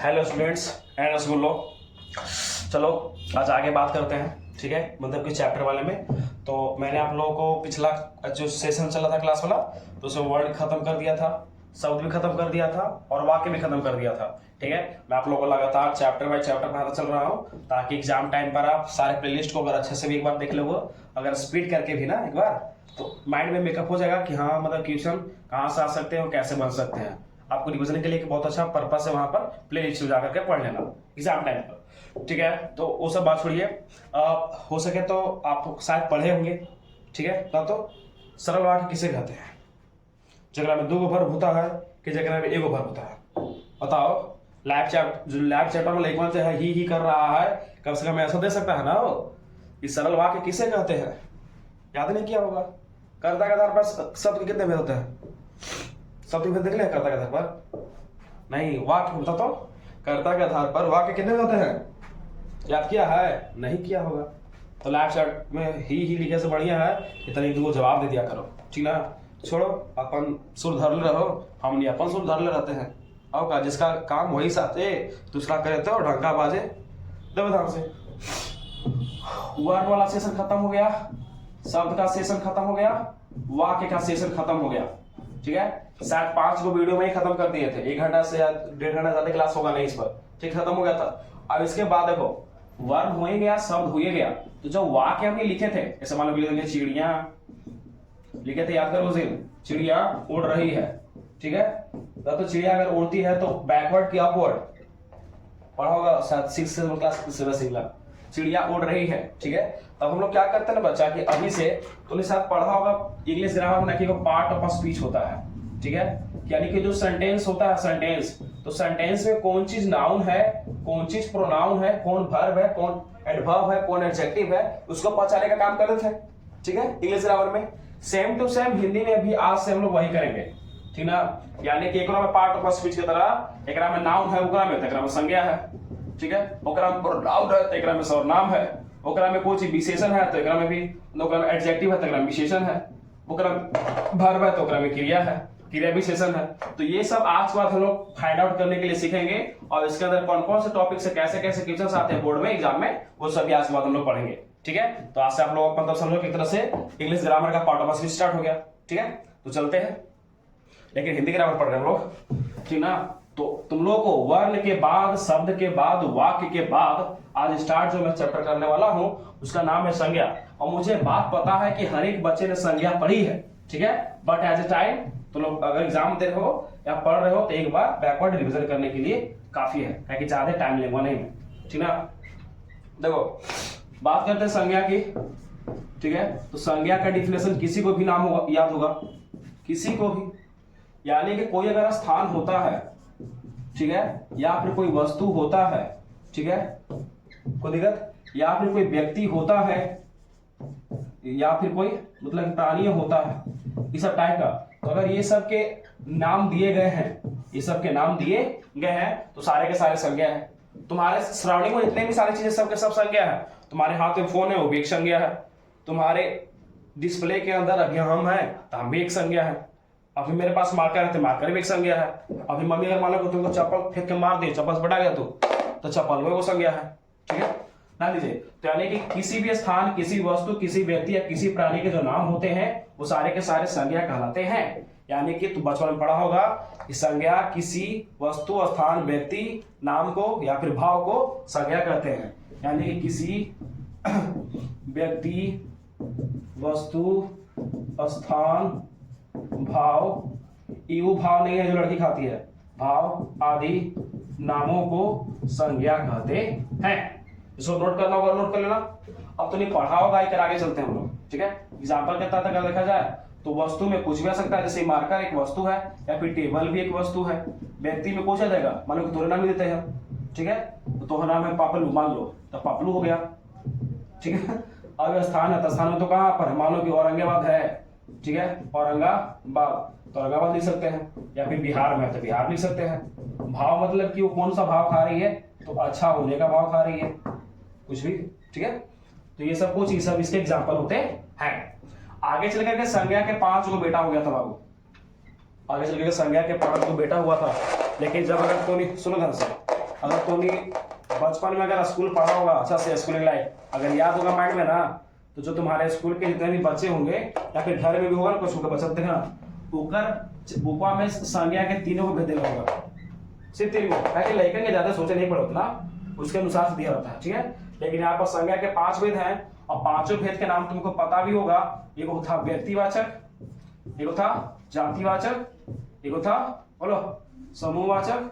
Hello students and रसगुल्लो। चलो आज आगे बात करते हैं, ठीक है, मतलब कि चैप्टर वाले में। तो मैंने आप लोगों को पिछला जो सेशन चला था क्लास वाला, तो उसमें वर्ड खत्म कर दिया था, शब्द भी खत्म कर दिया था और वाक्य भी खत्म कर दिया था, ठीक है। मैं आप लोगों को लगातार चैप्टर बाय चैप्टर पढ़ाता चल रहा हूँ ताकि एग्जाम टाइम पर आप सारे प्लेलिस्ट को अगर अच्छे से भी एक बार देख लोगे, अगर स्पीड करके भी ना एक बार, तो माइंड में मेकअप हो जाएगा कि हाँ मतलब क्वेश्चन कहाँ से आ सकते हैं और कैसे बन सकते हैं। आपको रिविजन के लिए एक बहुत अच्छा पर्पस है, वहां पर प्ले लिस्ट जा करके पढ़ लेना एग्जाम टाइम पर, ठीक है। तो वो सब बात छोड़िए, हो सके तो आप शायद पढ़े होंगे, ठीक है ना। तो सरल वाक्य किसे कहते हैं? जगह में 2 गो वर्ब होता है कि जगह में 1 गो वर्ब होता है? बताओ। लैब चैप्टर में लिखवा है ही कर रहा है, कम से कम ऐसा दे सकता है ना वो। इस सरल वाक्य किसे कहते हैं? याद नहीं किया होगा। कर्ता के आधार पर शब्द कितने भेद होते हैं? शब्द भेद देख लिया कर्ता के आधार पर? नहीं, वाक्य बता तो। कर्ता के आधार पर वाक्य कितने होते हैं? याद किया है? नहीं किया होगा। तो लैब चैट में ही लिखे से बढ़िया है इतना 2 जवाब दे दिया करो, ठीक ना। छोड़ो, अपन सुर धरले रहो, हम नहीं अपन सुर धरले रहते हैं। और का जिसका काम वही साथे दूसरा करे तो ढंका बाजे देवधाम से। वर्ड वाला सेशन खत्म हो गया, शब्द का सेशन खत्म हो गया, वाक्य का सेशन खत्म हो गया, ठीक है। शायद 5 को वीडियो में ही खत्म कर दिए थे, 1 घंटा से या 1.5 घंटा ज्यादा क्लास होगा नहीं इस पर, ठीक, खत्म हो गया था। अब इसके बाद देखो, वर्ब हो ही गया, शब्द हो ही गया, तो जो वाक्य हमने लिखे थे, जैसे मान लो लिख देंगे चिड़िया लिखे थे, याद करो उस दिन, चिड़िया उड़ रही है, ठीक है। तो चिड़िया अगर उड़ती है तो बैकवर्ड की अपवर्ड पढ़ा होगा शायद 6th क्लास सिला, चिड़िया उड़ रही है, ठीक है। तब हम लोग क्या करते हैं ना बच्चा कि अभी से तुमने शायद पढ़ा होगा इंग्लिश ग्रामर में कि पार्ट ऑफ स्पीच होता है, ठीक है। यानी कि जो सेंटेंस होता है सेंटेंस, तो सेंटेंस में कौन चीज नाउन है, कौन चीज प्रोनाउन है, कौन वर्ब है, कौन एडवर्ब है, कौन एडजेक्टिव है, उसको पहचानने का काम करते थे, ठीक है, इंग्लिश ग्रामर में। सेम टू सेम हिंदी में भी आज से हम लोग वही करेंगे, ठीक ना। यानी कि एकरा में पार्ट ऑफ स्पीच की तरह एकरा में नाउन है, ओकरा में एकरा में संज्ञा है, ठीक है। ओकरा में प्रोनाउन है तो एकरा में सर्वनाम है, ओकरा में कोई चीज विशेषण है तो एकरा में भी, ओकरा में एडजेक्टिव है तो एकरा में विशेषण है, ओकरा में वर्ब है तो ओकरा में क्रिया है, क्रिया विशेषण है। तो ये सब आज के बाद हम लोग फाइंड आउट करने के लिए सीखेंगे, और इसके अंदर कौन कौन से टॉपिक से कैसे कैसे क्वेश्चन आते हैं बोर्ड में एग्जाम में, वो सभी आज के बाद हम लोग पढ़ेंगे, ठीक है। तो आज से आप लोग मतलब समझो एक तरह से इंग्लिश ग्रामर का पार्ट ऑफ स्पीच स्टार्ट हो गया, ठीक है। तो चलते हैं, लेकिन हिंदी ग्रामर पढ़ रहे हैं हम लोग, ठीक ना। तो तुम लोग को वर्ण के बाद, शब्द के बाद, वाक्य के बाद आज स्टार्ट जो मैं चैप्टर करने वाला हूं उसका नाम है संज्ञा। और मुझे बात पता है कि हर एक बच्चे ने संज्ञा पढ़ी है, ठीक है। बट एज ए टाइम तुम लोग अगर एग्जाम दे रहे हो या पढ़ रहे हो तो एक बार बैकवर्ड रिविजन करने के लिए काफी है कि ज्यादा टाइम लेगा नहीं में, ठीक ना। देखो बात करते हैं संज्ञा की, ठीक है। तो संज्ञा का डिफिनेशन किसी को भी नाम होगा, याद होगा किसी को भी, यानी कि कोई अगर स्थान होता है, ठीक है, या फिर कोई वस्तु होता है, ठीक है, कोई दिक्कत, या फिर कोई व्यक्ति होता है, या फिर कोई मतलब प्राणी होता है, इस सब टाइप का। तो अगर ये सब के नाम दिए गए हैं, ये सब के नाम दिए गए हैं तो सारे के सारे संज्ञा है। तुम्हारे सराउंडिंग में जितने भी सारी चीजें सबके सब संज्ञा है। तुम्हारे हाथ में फोन है वो भी एक संज्ञा है, तुम्हारे डिस्प्ले के अंदर अभी हम है तो हम भी एक संज्ञा है, अभी मेरे पास मार्कर है तो मार्कर भी एक संज्ञा है। अभी मम्मी अगर मान लो तुमको चप्पल फेंक के मार दी, चप्पल से बटा गया तो चप्पल वो संज्ञा है, ठीक है ना लीजिए। तो यानी कि किसी भी स्थान, किसी वस्तु, किसी व्यक्ति या किसी प्राणी के जो नाम होते हैं वो सारे के सारे संज्ञा कहलाते हैं। यानी कि तू बचपन में पढ़ा होगा कि संज्ञा किसी वस्तु, स्थान, व्यक्ति, नाम को या फिर भाव को संज्ञा कहते हैं। यानी कि किसी व्यक्ति, वस्तु, स्थान, भाव, यू भाव नहीं है जो लड़की खाती है, भाव आदि नामों को संज्ञा कहते हैं। इसको नोट करना होगा, नोट कर लेना। अब तो नहीं पढ़ा होगा, इधर आगे चलते हैं हम लोग, ठीक है। एग्जाम्पल के तहत अगर देखा जाए तो वस्तु में कुछ भी आ सकता है, जैसे मार्कर एक वस्तु है या फिर टेबल भी एक वस्तु है। व्यक्ति में पूछा जाएगा, मान लो तोरे नाम ही देते हैं, ठीक है, तो तुम्हारा नाम है पापलू, मान लो तो पापलू हो गया, ठीक है। अब स्थान है तो स्थान में तो कहां पर, मान लो कि औरंगाबाद है, ठीक है, औरंगाबाद तो औरंगाबाद लिख सकते हैं, या फिर बिहार में तो बिहार लिख सकते हैं। भाव मतलब कि वो कौन सा भाव खा रही है, तो अच्छा होने का भाव खा रही है, कुछ भी, ठीक है। तो ये सब कुछ, ये सब इसके एग्जाम्पल होते हैं। आगे चल करके संज्ञा के 5 को बेटा हो गया था बाबू, आगे चल करके संज्ञा के 5 को बेटा हुआ था। लेकिन जब अगर कोई, सुनो ध्यान से, अगर तूने बचपन में अगर स्कूल पढ़ा होगा अच्छा से, स्कूलिंग लाइफ अगर याद होगा माइंड में ना, तो जो तुम्हारे स्कूल के जितने भी बच्चे होंगे या फिर घर में भी होगा कुछ होगा बच्चा, देखना ऊपर बुकवा में संज्ञा के तीनों को भेज देगा होगा, सिर्फ तीन को, ताकि लड़के के ज्यादा सोचे नहीं पड़े उतना, उसके अनुसार से दिया रहता है, ठीक है। लेकिन यहाँ पर संज्ञा के 5 भेद हैं और पांचों भेद के नाम तुमको पता भी होगा। एक था व्यक्तिवाचक, एक था जातिवाचक, एक था बोलो समूहवाचक,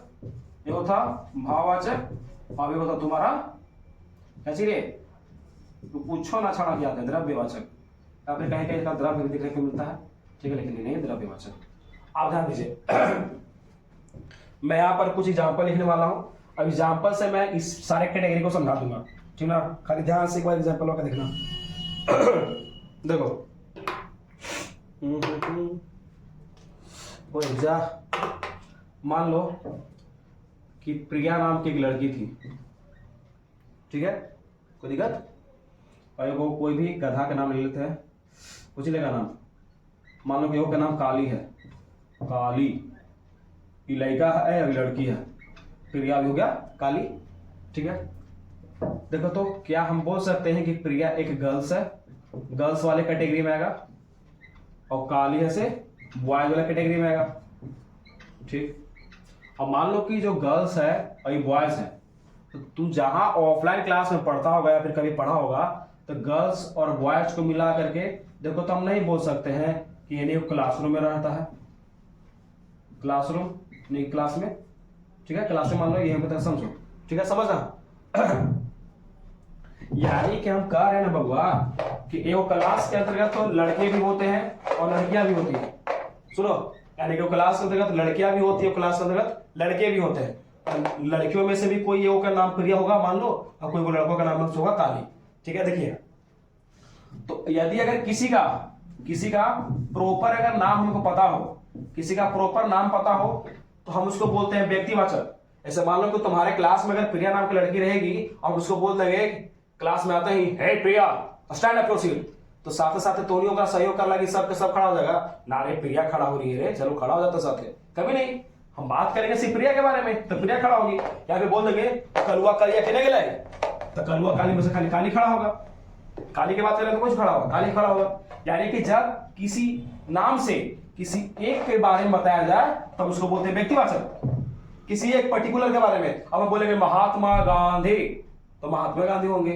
एक था भाववाचक और एक था तुम्हारा क्या चाहिए, तो पूछो ना छाड़ा क्या है द्रव्यवाचक, या फिर कहीं कहीं का द्रव्य देखने को मिलता है, ठीक है, लेकिन नहीं द्रव्यवाचक। आप ध्यान दीजिए मैं यहाँ पर कुछ एग्जाम्पल लिखने वाला हूँ, अब एग्जाम्पल से मैं इस सारे कैटेगरी को समझा दूंगा, ठीक ना। खाली ध्यान से एक बार एग्जाम्पल होकर देखना। देखो वो जा मान लो कि प्रिया नाम की एक लड़की थी, ठीक है, कोई दिक्कत, और वो कोई भी गधा का नाम ले लेते हैं, कुछ लेगा नाम, मान लो कि वो का नाम काली है, काली, ये लड़का है या लड़की है, प्रिया भी हो गया काली, ठीक है। देखो तो क्या हम बोल सकते हैं कि प्रिया एक गर्ल्स है, गर्ल्स वाले कैटेगरी में आएगा, और काली है से बॉयज वाले कैटेगरी में आएगा, ठीक। अब मान लो कि जो गर्ल्स है और ये बॉयज है, तो तू जहां ऑफलाइन क्लास में पढ़ता होगा या फिर कभी पढ़ा होगा, तो गर्ल्स और बॉयज को मिला करके देखो तो हम नहीं बोल सकते हैं कि यानी क्लासरूम में रहता है, क्लासरूम नहीं क्लास में, ठीक है, क्लास में मान लो ये हम समझो, ठीक है, समझना। यानी कि हम कह रहे हैं ना बबुआ कि एक क्लास के अंतर्गत तो लड़के भी होते हैं और लड़कियां भी होती है, सुनो, यानी कि क्लास के अंतर्गत लड़कियां भी होती है, क्लास के अंतर्गत लड़के भी होते हैं। लड़कियों में से भी कोई का नाम प्रिया होगा मान लो, और कोई लड़कों का नाम होगा काली, ठीक है। देखिए तो यदि अगर किसी का प्रॉपर अगर नाम हमको पता हो, किसी का प्रॉपर नाम पता हो, तो हम उसको बोलते हैं व्यक्तिवाचक। ऐसे मान लो कि तुम्हारे क्लास में अगर प्रिया नाम की लड़की रहेगी और उसको बोल देंगे क्लास में आते ही, हे प्रिया स्टैंड अप प्रोसीड, तो साथ साथ तोनियों का सहयोग कर लगी, सब के सब खड़ा हो जाएगा, नारे प्रिया खड़ा हो रही है रे, चलो खड़ा हो जाता साथ, कभी नहीं। हम बात करेंगे सिर्फ प्रिया के बारे में तो प्रिया खड़ा होगी, या फिर बोल देंगे कलुआ कलिया किने गए, तो कलुआ काली में से खाली काली खड़ा होगा, काली की बात करें तो कुछ खड़ा होगा, काली खड़ा होगा। यानी कि जब किसी नाम से किसी एक के बारे में बताया जाए तब उसको बोलते हैं व्यक्तिवाचक, किसी एक पर्टिकुलर के बारे में। अब हम बोलेंगे महात्मा गांधी, तो महात्मा गांधी होंगे।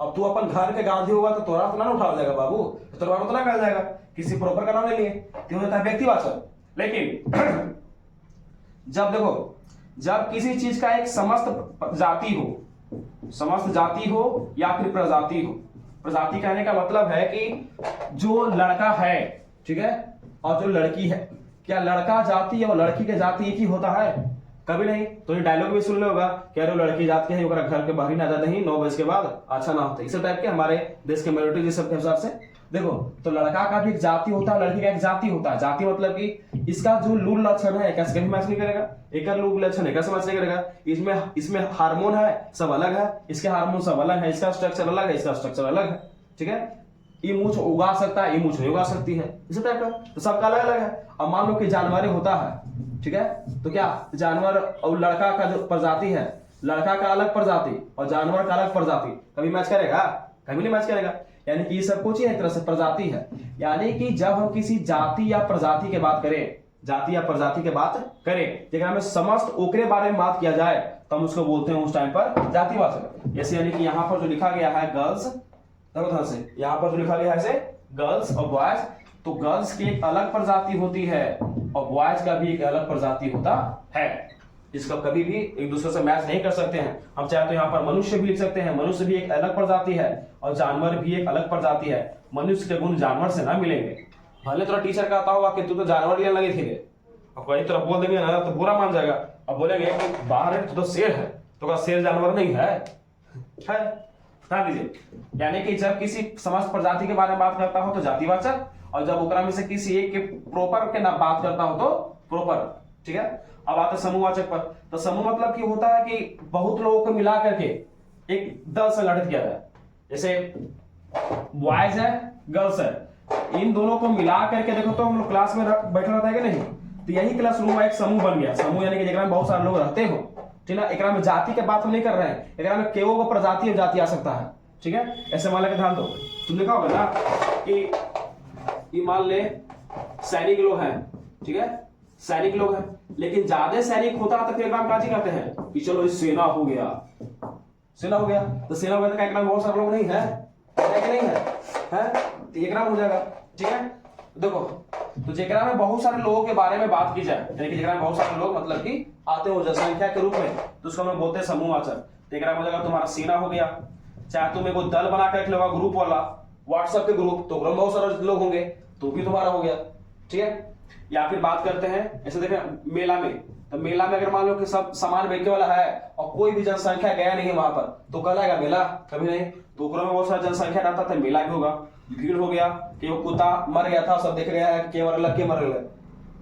अब तू अपन घर के गांधी होगा तो तोरा तो ना उठा जाएगा बाबू, तो तोरा तो ना कर जाएगा, किसी प्रॉपर का नाम ले लिए तो हो जाता है व्यक्तिवाचक। लेकिन जब देखो, जब किसी चीज का एक समस्त जाति हो, समस्त जाति हो या फिर प्रजाति हो, प्रजाति कहने का मतलब है कि जो लड़का है, ठीक है, और जो लड़की है, क्या लड़का जाति और लड़की के जाति एक ही होता है? कभी नहीं। तो ये डायलॉग भी सुन लो होगा, कह रहे हो लड़की जात के है ओकरा घर के बाहर ना जाते ही 9 बजे के बाद अच्छा ना होता, इस टाइप के हमारे देश के मेजोरिटी जिस सब के हिसाब से। देखो तो लड़का का भी एक जाति होता है, लड़की का एक जाति होता है। जाति मतलब कि इसका जो लूल लक्षण है कैसे कभी मैच नहीं करेगा, एक लूल लक्षण है कैसे मैच नहीं करेगा, इसमें हार्मोन है सब अलग है, इसके हार्मोन सब अलग है, इसका स्ट्रक्चर अलग है, इसका स्ट्रक्चर अलग है, ठीक है। ये मूछ उगा सकता है, ये मूछ नहीं उगा सकती है, इसी टाइप का, तो सबका अलग अलग है। अब मान लो कि जानवर होता है, ठीक है, तो क्या जानवर और लड़का का जो प्रजाति है, लड़का का अलग प्रजाति और जानवर का अलग प्रजाति कभी मैच करेगा? कभी नहीं मैच करेगा। यानी कि ये सब कुछ एक तरह से प्रजाति है। यानी कि जब हम किसी जाति या प्रजाति के बात करें, जाति या प्रजाति के बात करें, जगह में समस्त ओकरे बारे में बात किया जाए तो हम उसको बोलते हैं उस टाइम पर जातिवाचक। जैसे यानी कि यहाँ पर जो लिखा गया है गर्ल्स, से यहाँ पर जो लिखा गया है गर्ल्स और बॉयज, तो गर्ल्स की एक अलग प्रजाति होती है और बॉयज का भी एक अलग प्रजाति होता है। इसका कभी भी एक दूसरे से मैच नहीं कर सकते हैं। हम चाहे तो यहाँ पर मनुष्य भी लिख सकते हैं, मनुष्य भी एक अलग प्रजाति है और जानवर भी एक अलग प्रजाति है। मनुष्य के गुण जानवर से ना मिलेंगे। भले थोड़ा टीचर कहता होगा कि तू तो जानवर लेने लगे थे, और कोई तरह बोल देंगे ना तो बुरा मान जाएगा, अब बोलेंगे बाहर है तो शेर है, तो शेर जानवर नहीं है, ध्यान दीजिए। यानी कि जब किसी समस्त प्रजाति के बारे में बात करता हो तो जातिवाचक, और जब ओकरा में से किसी एक के प्रॉपर के नाम बात करता हो तो प्रॉपर, ठीक है। अब आते समूहवाचक पर, तो समूह मतलब कि होता है कि बहुत लोगों को मिला करके एक दल संगठित किया जाए। जैसे बॉयज है गर्ल्स है, इन दोनों को मिला करके देखो तो हम लोग क्लास में बैठा रहता है कि नहीं, तो यही क्लासरूम एक समूह बन गया। समूह यानी कि जगह में बहुत सारे लोग रहते हो, ठीक है। एकरा में जाति के बात हम नहीं कर रहे हैं, एकरा में केवल वो प्रजाति और जाति आ सकता है, ठीक है। ऐसे मान लेके ध्यान दो, तुम लिखा होगा ना कि मान ले सैनिक लोग हैं, ठीक है, सैनिक लोग हैं, लेकिन ज्यादा सैनिक होता है तो फिर एकरा में काची कहते हैं कि चलो सेना हो गया, सेना हो गया, तो सेना हो गया तो एकरा में बहुत सारे लोग नहीं है कि नहीं है, तो एकरा में हो जाएगा, ठीक है। देखो तो जेकरा में बहुत सारे लोगों के बारे में बात की जाए, यानी कि जेकरा में बहुत सारे लोग मतलब कि आते हो जनसंख्या के रूप में, तो उसको हम लोग बोलते हैं समूहवाचक। तो एकरा में हो जाएगा तुम्हारा सेना हो गया, चाहे तुम एगो दल बना कर रख लोगा ग्रुप वाला, व्हाट्सएप के ग्रुप, तो बहुत सारे लोग होंगे तो भी तुम्हारा हो गया, ठीक है। या फिर बात करते हैं ऐसे देखें मेला में, तो मेला में अगर मान लो कि सब सामान बेचने वाला है और कोई भी जनसंख्या गया नहीं है वहां पर, तो कहलाएगा मेला? कभी नहीं। तो ओकरो में बहुत सारा जनसंख्या रहता था, मेला भी होगा। भीड़ हो गया कि वो कुत्ता मर गया था, सब देख रहे हैं के मरल के मरल,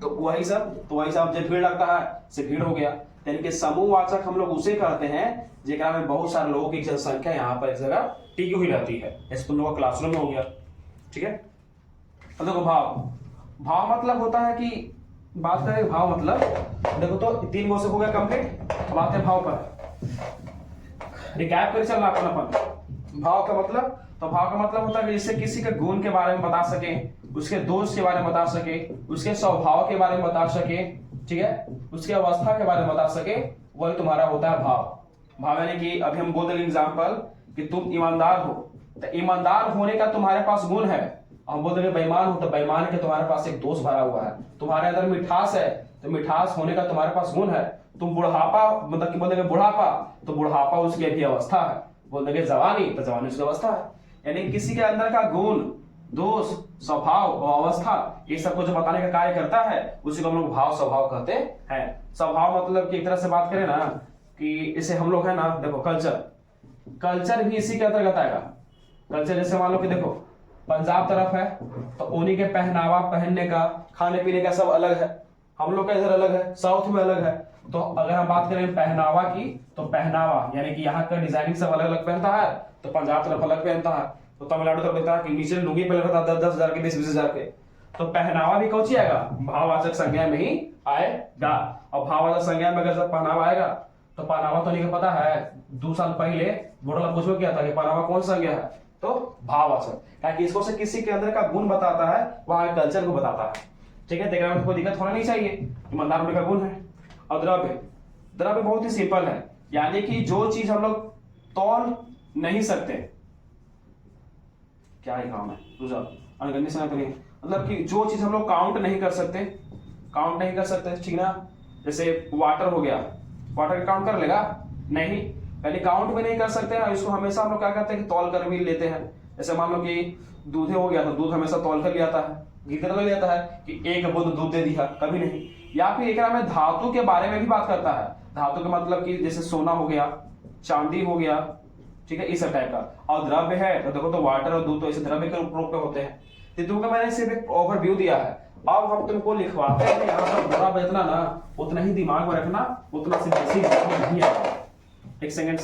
तो वही सब जब भीड़ लगता है से भीड़ हो गया। यानी कि समूहवाचक हम लोग उसे कहते हैं जेकरा में बहुत सारे लोगों की जनसंख्या यहाँ पर एक जगह टिकी हुई रहती है। ऐसे तुम लोग क्लासरूम में हो गया, ठीक है। अब देखो भाव मतलब होता है कि बात करें भाव मतलब, देखो तो 3 गो से हो गया कंप्लीट। अब आते हैं भाव पर, रिकैप कर चलना अपन भाव का मतलब। तो भाव का मतलब होता है कि जिससे किसी के गुण के बारे में बता सके, उसके दोष के बारे में बता सके, उसके स्वभाव के बारे में बता सके, ठीक है, उसके अवस्था के बारे में बता सके, वही तुम्हारा होता है भाव। यानी कि अभी हम बोल देंगे एग्जाम्पल कि तुम ईमानदार हो, तो ईमानदार होने का तुम्हारे पास गुण है। हम बोल देंगे बेईमान हो, तो बेईमान के तुम्हारे पास एक दोष भरा हुआ है। तुम्हारे अंदर मिठास है, तो मिठास होने का तुम्हारे पास गुण है। तुम बुढ़ापा मतलब कि बोल देंगे बुढ़ापा, तो बुढ़ापा उसकी अभी अवस्था है। बोल देंगे जवानी, तो जवानी उसकी अवस्था है। यानी किसी के अंदर का गुण, दोष, स्वभाव और अवस्था, ये सब को जो बताने का कार्य करता है उसी को हम लोग भाव स्वभाव कहते हैं। स्वभाव मतलब कि एक तरह से बात करें ना कि इसे हम लोग है ना, देखो कल्चर भी इसी के अंतर्गत आएगा। कल्चर जैसे मान लो कि देखो पंजाब तरफ है तो उन्हीं के पहनावा, पहनने का, खाने पीने का सब अलग है। हम लोग का इधर अलग है, साउथ में अलग है। तो अगर हम बात करें पहनावा की, तो पहनावा यानी कि यहाँ का डिजाइनिंग सब अलग अलग पहनता है। तो पंजाब तरफ अलग पहनता है, तो तमिलनाडु तरफ पहनता है कि नीचे लुंगी पहले रहता है 10-10 हजार के, 20-20 हजार के। तो पहनावा भी कौन आएगा? भाववाचक संज्ञा में ही आएगा। और भाववाचक संज्ञा में अगर जब पहनावा आएगा, तो पहनावा तो नहीं पता है, 2 साल पहले बोर्ड पूछो क्या था कि पहनावा कौन सा संज्ञा है, तो भाववाचक। ताकि इसको से किसी के अंदर का गुण बताता है, वहां कल्चर को बताता है, ठीक है। देखने में कोई दिक्कत होना नहीं चाहिए, ईमानदार होने का गुण है। और द्रव्य बहुत ही सिंपल है, यानी कि जो चीज हम लोग तौल नहीं सकते, क्या है काम है अनगणित समय करिए, मतलब कि जो चीज हम लोग काउंट नहीं कर सकते, ठीक ना। जैसे वाटर हो गया, वाटर काउंट कर लेगा नहीं, यानी काउंट भी नहीं कर सकते हैं। इसको हमेशा हम लोग क्या करते हैं कि तौल कर भी लेते हैं। जैसे मान लो कि दूध हो गया, तो दूध हमेशा तौल कर लिया है, गिर कर लिया है कि 1 बूंद दूध दे दिया, कभी नहीं। या फिर एक में धातु के बारे में भी बात करता है। धातु के मतलब कि जैसे सोना हो गया, चांदी हो गया, ठीक है, इस टाइप का। और द्रव्य है तो देखो तो वाटर और दूध तो इसे द्रव्य के रूप में होते हैं। तो तुमको मैंने सिर्फ एक ओवरव्यू दिया है। अब हम तुमको लिखवाते हैं, यहाँ पर बड़ा बजना ना, उतना ही दिमाग में रखना, उतना से बेसिक नहीं आएगा। एक सेकंड,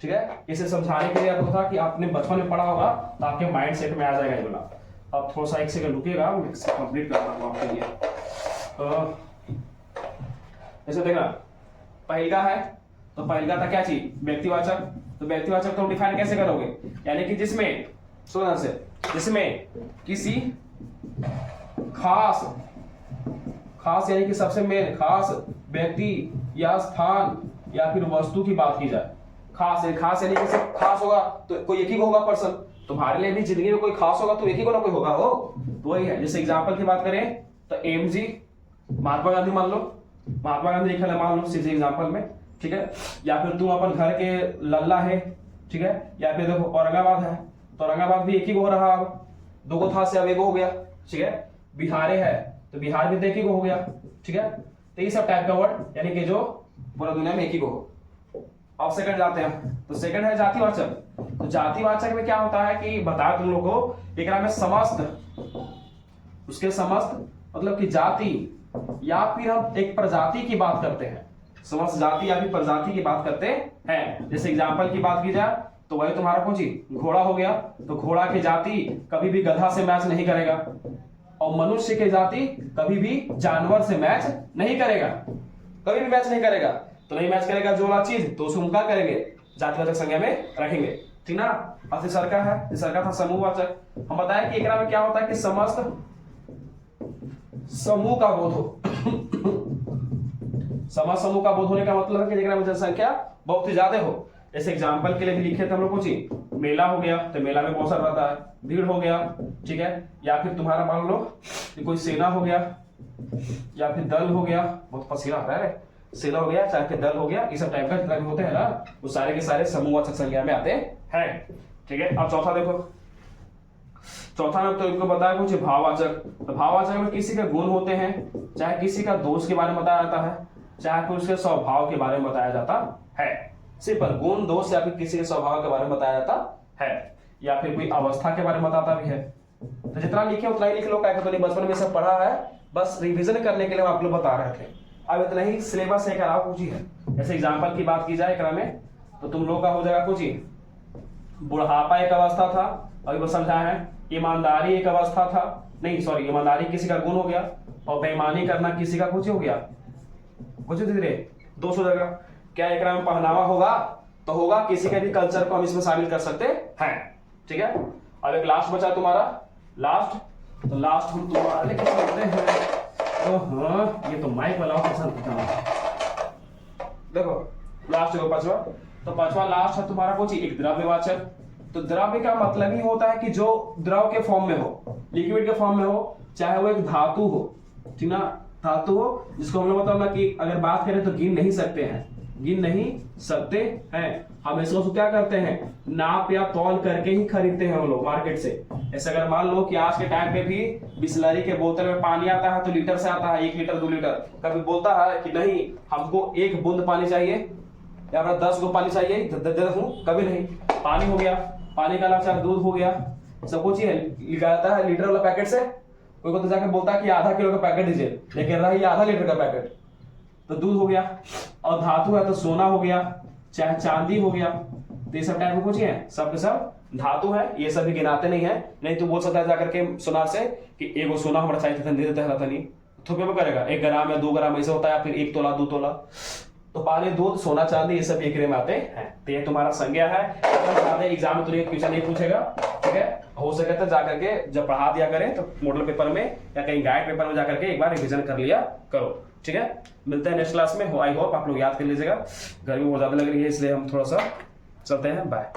ठीक है। इसे समझाने के लिए आपको था कि आपने बचपन में पढ़ा होगा, तो आपके माइंड सेट में आ जाएगा ये वाला। अब थोड़ा सा 1 सेकंड रुकिएगा, मैं कंप्लीट कर रहा हूँ आपके लिए। ऐसे देखना, पहला है तो पहला था क्या चीज? व्यक्तिवाचक। तो व्यक्तिवाचक तो डिफाइन कैसे करोगे? यानी कि जिसमें किसी खास यानी कि सबसे मेन खास व्यक्ति या स्थान या फिर वस्तु की बात की जाए। खास यानी कि सिर्फ खास होगा तो कोई एक ही को होगा पर्सन। तुम्हारे लिए भी जिंदगी में कोई खास होगा तो एक ही को ना कोई होगा हो, तो वही है। जैसे एग्जांपल की बात करें तो एमजी, महात्मा गांधी मान लो, महात्मा गांधी लिखा है मान लो सीधे एग्जांपल में, ठीक है। या फिर तुम अपन घर के लल्ला है, ठीक है। या फिर देखो औरंगाबाद है, तो औरंगाबाद भी एक ही को हो रहा, अब 2 को था से अब 1 हो गया, ठीक है। बिहारे है तो बिहार भी तो एक ही को हो गया, ठीक है। तो ये सब टाइप का वर्ड यानी कि जो पूरा दुनिया में एक ही को हो। अब सेकंड जाते हैं, तो सेकंड है जातिवाचक। तो जातिवाचक में क्या होता है कि बताया तुम लोगों को, एक में समस्त, उसके समस्त मतलब कि जाति या फिर हम एक प्रजाति की बात करते हैं, समस्त जाति या फिर प्रजाति की बात करते हैं। जैसे एग्जांपल की बात की जाए तो वही तुम्हारा कौन चीज? घोड़ा हो गया। तो घोड़ा की जाति कभी भी गधा से मैच नहीं करेगा, और मनुष्य की जाति कभी भी जानवर से मैच नहीं करेगा, कभी भी मैच नहीं करेगा। तो नहीं मैच करेगा जो वाला चीज, तो उसको हम क्या करेंगे, जातिवाचक संज्ञा में रखेंगे, ठीक ना। अब तिसरका है, तिसरका था समूहवाचक। हम बताएं कि एकरा में क्या होता है कि समस्त समूह का बोध हो। समस्त समूह का बोध होने का मतलब है कि एकरा में जनसंख्या बहुत ही ज्यादा हो। जैसे एग्जाम्पल के लिए भी लिखे थे हम लोग कुछ, मेला हो गया तो मेला में बहुत सारा रहता है, भीड़ हो गया, ठीक है। या फिर तुम्हारा मान लो कोई सेना हो गया या फिर दल हो गया, बहुत पसीना आ रहा है, सेना हो गया चाहे फिर दल हो गया, ये सब टाइप का जितना भी होते हैं ना, वो सारे के सारे समूहवाचक संज्ञा में आते हैं, ठीक है। अब चौथा देखो, चौथा में तो इनको बताया कुछ भाववाचक। तो भाववाचक में किसी के गुण होते हैं, चाहे किसी का दोष के बारे में बताया जाता है, चाहे फिर उसके स्वभाव के बारे में बताया जाता है। सिंपल गुण, दोष या फिर किसी के स्वभाव के बारे में बताया जाता है, या फिर कोई अवस्था के बारे में बताता भी है। तो जितना लिखे उतना ही लिख लो, क्या तो बचपन में सब पढ़ा है, बस रिवीजन करने के लिए आप लोग बता रहे थे। अब इतना ही सिलेबस है, अलावा कुछ ही है। जैसे एग्जाम्पल की बात की जाए एकरा में, तो तुम लोग का हो जाएगा कुछ ही, बुढ़ापा एक अवस्था था, अभी वो समझा है। ईमानदारी एक अवस्था था, नहीं सॉरी, ईमानदारी किसी का गुण हो गया, और बेईमानी करना किसी का कुछ हो गया, कुछ धीरे दोष हो जाएगा। क्या एकरा में पहनावा होगा, तो होगा, किसी के भी कल्चर को हम इसमें शामिल कर सकते हैं, ठीक है। अब एक लास्ट बचा तुम्हारा, लास्ट, तो लास्ट हम तुम्हारा लिख सकते हैं। तो हाँ, ये तो माइक वाला पसंद था। देखो लास्ट को पांचवा, तो पांचवा लास्ट है तुम्हारा कुछ एक द्रव्यवाचक। तो द्रव्य का मतलब ही होता है कि जो द्रव के फॉर्म में हो, लिक्विड के फॉर्म में हो, चाहे वो एक धातु हो, ठीक ना, धातु हो, जिसको हम लोग बताओ कि अगर बात करें तो गिन नहीं सकते हैं, गिन नहीं सकते हैं। हम इसको क्या करते हैं, नाप या तौल करके ही खरीदते हैं हम लोग मार्केट से। ऐसे अगर मान लो कि आज के टाइम पे भी बिस्लरी के बोतल में पानी आता है तो लीटर से आता है, 1 लीटर 2 लीटर, कभी बोलता है कि नहीं हमको 1 बूंद पानी चाहिए या 10 गो पानी चाहिए, कभी नहीं। पानी हो गया, पानी का अलावा दूध हो गया, सब कुछ ही लिखा जाता है लीटर वाला पैकेट से। कोई को तो जाके बोलता है कि आधा किलो का पैकेट दीजिए, लेकिन रहा ये आधा लीटर का पैकेट, तो दूध हो गया। और धातु है तो सोना हो गया, चाहे चांदी हो गया, तो ये सब टाइप में कुछ ही है, सब के सब धातु है, ये सब भी गिनाते नहीं है। नहीं तो बोल सकता है जाकर के सोनार से कि एगो सोना हमारा चाहिए था, दे देते हैं, नहीं थोपे में करेगा, 1 ग्राम या 2 ग्राम ऐसा होता है, फिर 1 तोला 2 तोला। तो पानी, दूध, सोना, चांदी, ये सब एक में आते हैं। तो ये तुम्हारा संज्ञा है। एग्जाम में तुझे क्वेश्चन नहीं पूछेगा, ठीक है। हो सके तो जाकर के जब पढ़ा दिया करें तो मॉडल पेपर में या कहीं गाइड पेपर में जाकर के एक बार रिवीजन कर लिया करो, ठीक है। मिलते हैं नेक्स्ट क्लास में। आई होप आप लोग याद कर लीजिएगा। गर्मी बहुत ज्यादा लग रही है इसलिए हम थोड़ा सा चलते हैं, बाय।